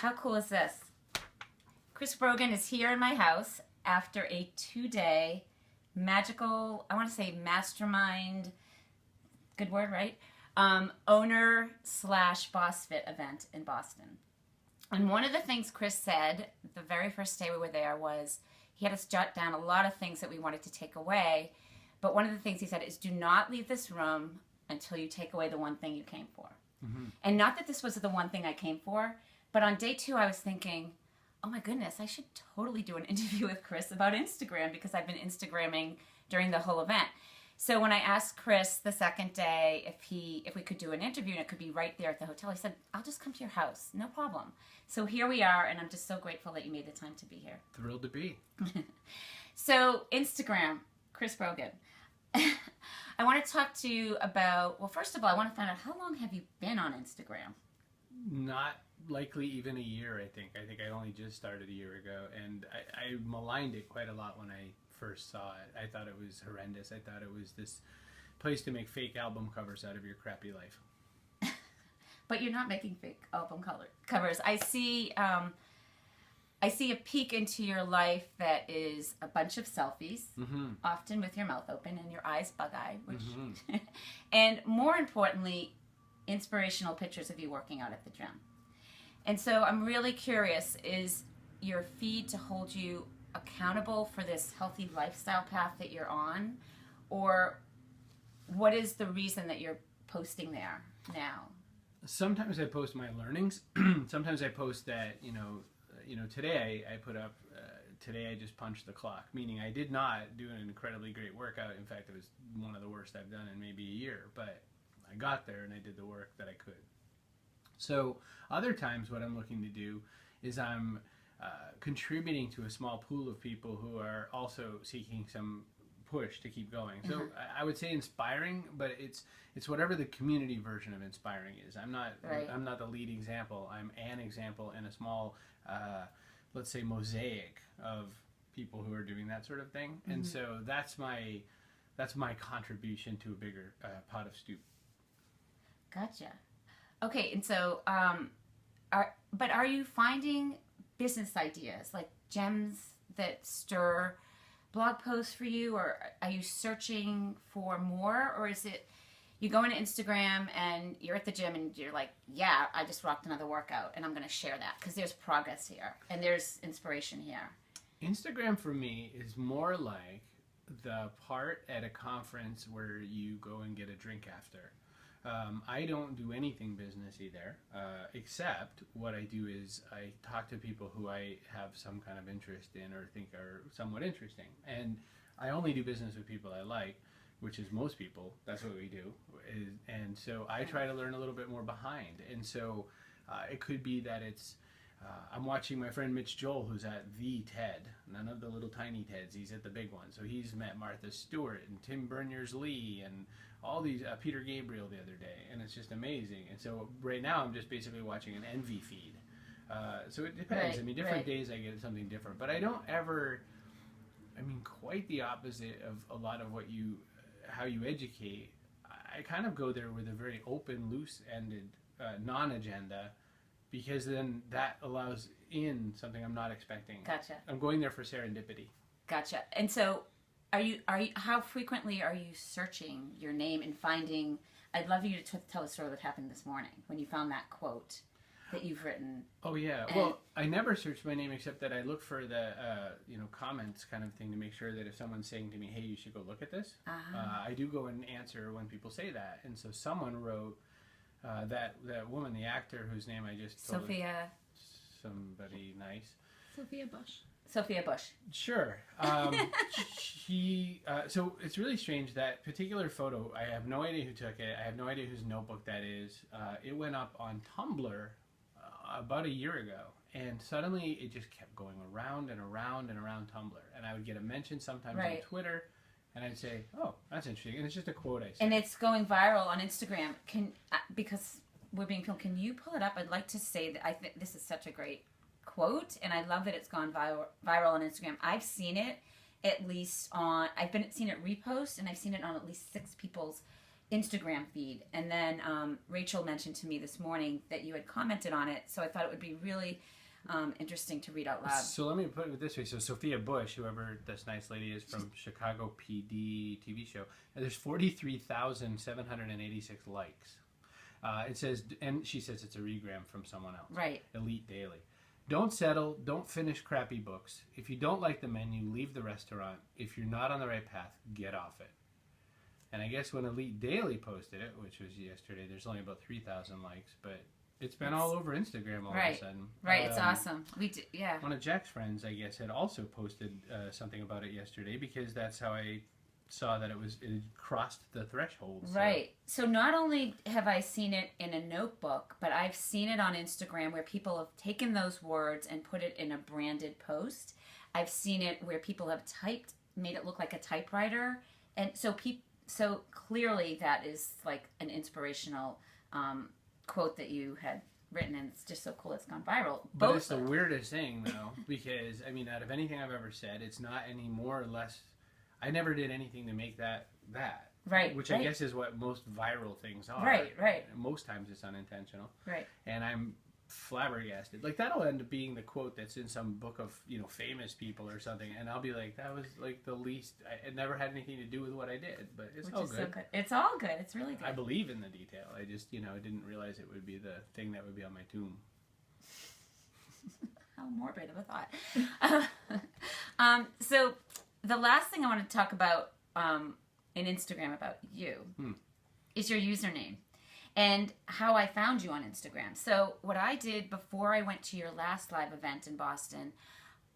how cool is this? Chris Brogan is here in my house after a 2-day magical, I want to say mastermind, good word, right? Owner / boss fit event in Boston. And one of the things Chris said the very first day we were there was he had us jot down a lot of things that we wanted to take away. But one of the things he said is, do not leave this room until you take away the one thing you came for. Mm-hmm. And not that this was the one thing I came for, but on day 2 I was thinking, oh my goodness, I should totally do an interview with Chris about Instagram because I've been Instagramming during the whole event. So when I asked Chris the second day if we could do an interview and it could be right there at the hotel, he said, I'll just come to your house, no problem. So here we are, and I'm just so grateful that you made the time to be here. Thrilled to be. So Instagram, Chris Brogan. I want to talk to you about, well, first of all, I want to find out, how long have you been on Instagram? Not likely even a year, I think. I think I only just started a year ago, and I maligned it quite a lot when I first saw it. I thought it was horrendous. I thought it was this place to make fake album covers out of your crappy life. But you're not making fake album covers. I see a peek into your life that is a bunch of selfies, mm-hmm. often with your mouth open and your eyes bug-eyed, which, mm-hmm. and more importantly, inspirational pictures of you working out at the gym. And so I'm really curious, is your feed to hold you accountable for this healthy lifestyle path that you're on? Or what is the reason that you're posting there now? Sometimes I post my learnings. Sometimes I post that, today I put up, today I just punched the clock, meaning I did not do an incredibly great workout. In fact, it was one of the worst I've done in maybe a year, but I got there and I did the work that I could. So other times what I'm looking to do is I'm contributing to a small pool of people who are also seeking some push to keep going. So I would say inspiring, but it's whatever the community version of inspiring is. I'm not the lead example. I'm an example in a small, let's say, mosaic of people who are doing that sort of thing. Mm-hmm. And so that's my contribution to a bigger pot of stew. Gotcha. Okay, and so, are you finding business ideas, like gems that stir blog posts for you, or are you searching for more, or is it you go into Instagram and you're at the gym and you're like, yeah, I just rocked another workout and I'm going to share that because there's progress here and there's inspiration here? Instagram for me is more like the part at a conference where you go and get a drink after. I don't do anything businessy there, except what I do is I talk to people who I have some kind of interest in or think are somewhat interesting. And I only do business with people I like, which is most people. That's what we do. And so I try to learn a little bit more behind. And so it could be that it's, I'm watching my friend Mitch Joel, who's at the TED, none of the little tiny TEDs, he's at the big one. So he's met Martha Stewart and Tim Berners-Lee and all these, Peter Gabriel the other day, and it's just amazing. And so right now I'm just basically watching an envy feed. So it depends. Right, different days I get something different, but I don't ever, quite the opposite of a lot of how you educate. I kind of go there with a very open, loose-ended, non-agenda, because then that allows in something I'm not expecting. Gotcha. I'm going there for serendipity. Gotcha. And so are you how frequently are you searching your name and finding, I'd love you to tell the story what happened this morning when you found that quote that you've written. Oh yeah. Well, I never search my name except that I look for the comments kind of thing to make sure that if someone's saying to me, hey, you should go look at this, I do go and answer when people say that. And so someone wrote that woman, the actor whose name I just told Sophia. Somebody nice. Sophia Bush. Sophia Bush. Sure. So it's really strange, that particular photo, I have no idea who took it. I have no idea whose notebook that is. It went up on Tumblr about a year ago, and suddenly it just kept going around and around and around Tumblr. And I would get a mention sometimes on Twitter, and I'd say, oh, that's interesting. And it's just a quote I said. And it's going viral on Instagram. Because we're being filmed, can you pull it up? I'd like to say that I think this is such a great quote, and I love that it's gone viral on Instagram. I've seen it at least on, seen it repost, and I've seen it on at least 6 people's Instagram feed. And then Rachel mentioned to me this morning that you had commented on it, so I thought it would be really interesting to read out loud. So let me put it this way. So Sophia Bush, whoever this nice lady is from Chicago PD TV show, there's 43,786 likes. It says, and she says it's a regram from someone else. Right. Elite Daily. Don't settle. Don't finish crappy books. If you don't like the menu, leave the restaurant. If you're not on the right path, get off it. And I guess when Elite Daily posted it, which was yesterday, there's only about 3,000 likes, but it's been all over Instagram all of a sudden. Right, it's awesome. We do, yeah. One of Jack's friends, I guess, had also posted something about it yesterday because that's how I saw that it had crossed the threshold. So. Right. So not only have I seen it in a notebook, but I've seen it on Instagram where people have taken those words and put it in a branded post. I've seen it where people have made it look like a typewriter, and so clearly that is like an inspirational quote that you had written, and it's just so cool it's gone viral. But it's the weirdest thing, though, because, I mean, out of anything I've ever said, it's not any more or less... I never did anything to make that. Right. Which I guess is what most viral things are. Right. Most times it's unintentional. Right. And I'm flabbergasted. Like, that'll end up being the quote that's in some book of, famous people or something, and I'll be like, that was, like, the least... It never had anything to do with what I did, but it's all good. So good. It's all good. It's really good. I believe in the detail. I just, I didn't realize it would be the thing that would be on my tomb. How morbid of a thought. So the last thing I want to talk about in Instagram about you is your username and how I found you on Instagram. So what I did before I went to your last live event in Boston,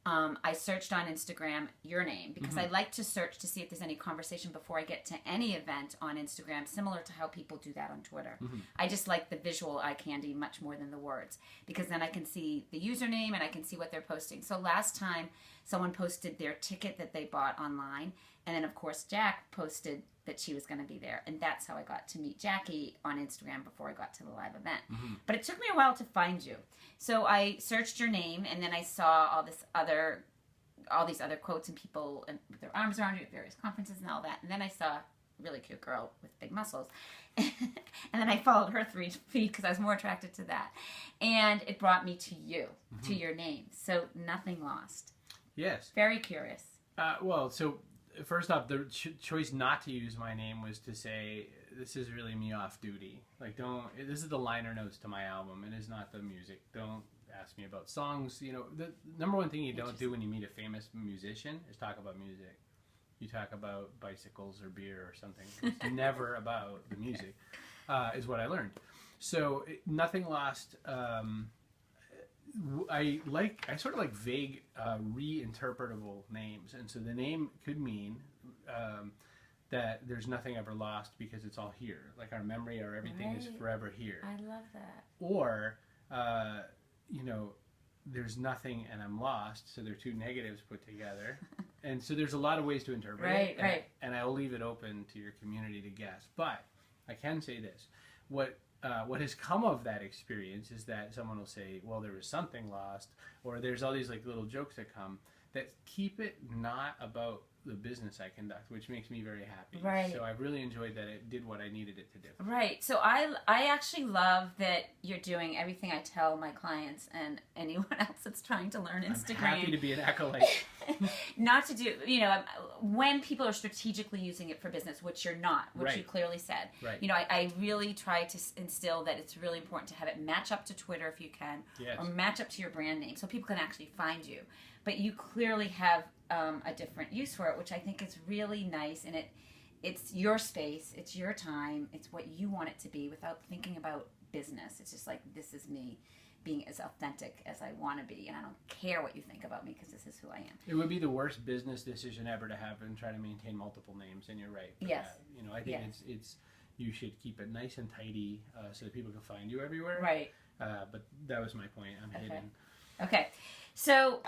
I searched on Instagram your name because I like to search to see if there's any conversation before I get to any event on Instagram, similar to how people do that on Twitter. I just like the visual eye candy much more than the words because then I can see the username and I can see what they're posting. So last time someone posted their ticket that they bought online, and then of course Jack posted that she was going to be there, and that's how I got to meet Jackie on Instagram before I got to the live event. But it took me a while to find you. So I searched your name, and then I saw all these other quotes and people with their arms around you at various conferences and all that. And then I saw a really cute girl with big muscles. And then I followed her 3 feet because I was more attracted to that. And it brought me to you, to your name. So nothing lost. Yes. Very curious. So first off, the choice not to use my name was to say, this is really me off duty. Like, this is the liner notes to my album. It is not the music. Don't ask me about songs. The number one thing you don't do when you meet a famous musician is talk about music. You talk about bicycles or beer or something. It's never about the music, is what I learned. So nothing lost. I sort of like vague, reinterpretable names, and so the name could mean that there's nothing ever lost because it's all here. Like our memory, our everything is forever here. I love that. Or, there's nothing and I'm lost, so they're two negatives put together. And so there's a lot of ways to interpret it. Right. And I'll leave it open to your community to guess. But I can say this. What has come of that experience is that someone will say, well, there was something lost, or there's all these like little jokes that come that keep it not about the business I conduct, which makes me very happy. Right. So I've really enjoyed that it did what I needed it to do. Right. So I actually love that you're doing everything I tell my clients and anyone else that's trying to learn Instagram. I'm happy to be an acolyte. Not to do, when people are strategically using it for business, which you're not, which you clearly said. Right. I really try to instill that it's really important to have it match up to Twitter if you can, or match up to your brand name so people can actually find you. But you clearly have a different use for it, which I think is really nice, and it's your space, it's your time, it's what you want it to be without thinking about business. It's just like, this is me being as authentic as I want to be, and I don't care what you think about me because this is who I am. It would be the worst business decision ever to have and try to maintain multiple names, and you're right. Yes. I think it's you should keep it nice and tidy so that people can find you everywhere. Right. But that was my point. I'm hidden. Okay. So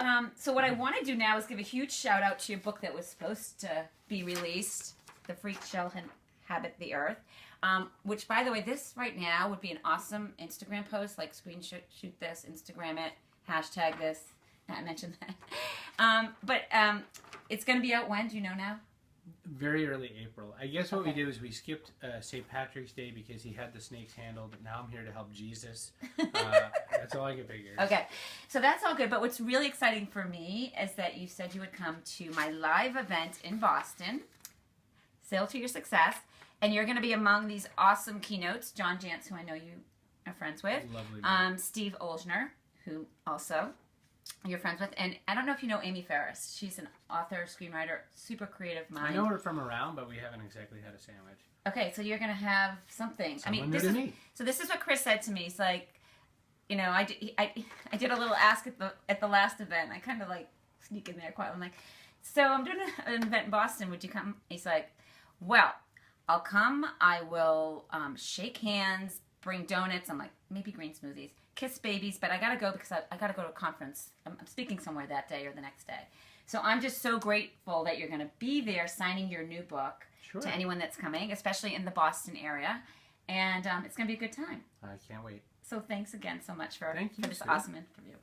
what I want to do now is give a huge shout out to your book that was supposed to be released, The Freak Shall Inhabit the Earth, which, by the way, this right now would be an awesome Instagram post, like screenshot shoot this, Instagram it, hashtag this, not mention that. But it's going to be out when? Do you know now? Very early April. I guess what we Okay. did was we skipped St. Patrick's Day because he had the snakes handled. Now I'm here to help Jesus. That's all I can figure. Okay, so that's all good. But what's really exciting for me is that you said you would come to my live event in Boston, Sail to Your Success, and you're going to be among these awesome keynotes. John Jantz, who I know you are friends with, Lovely. Steve Olshner, who also you're friends with, and I don't know if you know Amy Ferris. She's an author, screenwriter, super creative mind. I know her from around, but we haven't exactly had a sandwich. Okay, so you're going to have something. Someone this new is to me. so. This is what Chris said to me. He's like, you know, I did a little ask at the last event. I kind of like sneak in there quietly. I'm like, so I'm doing an event in Boston. Would you come? He's like, well, I'll come. I will shake hands, bring donuts. I'm like, maybe green smoothies, kiss babies. But I got to go because I got to go to a conference. I'm speaking somewhere that day or the next day. So I'm just so grateful that you're going to be there signing your new book to anyone that's coming, especially in the Boston area. And it's going to be a good time. I can't wait. So thanks again so much for Thank you, this Sue. awesome interview.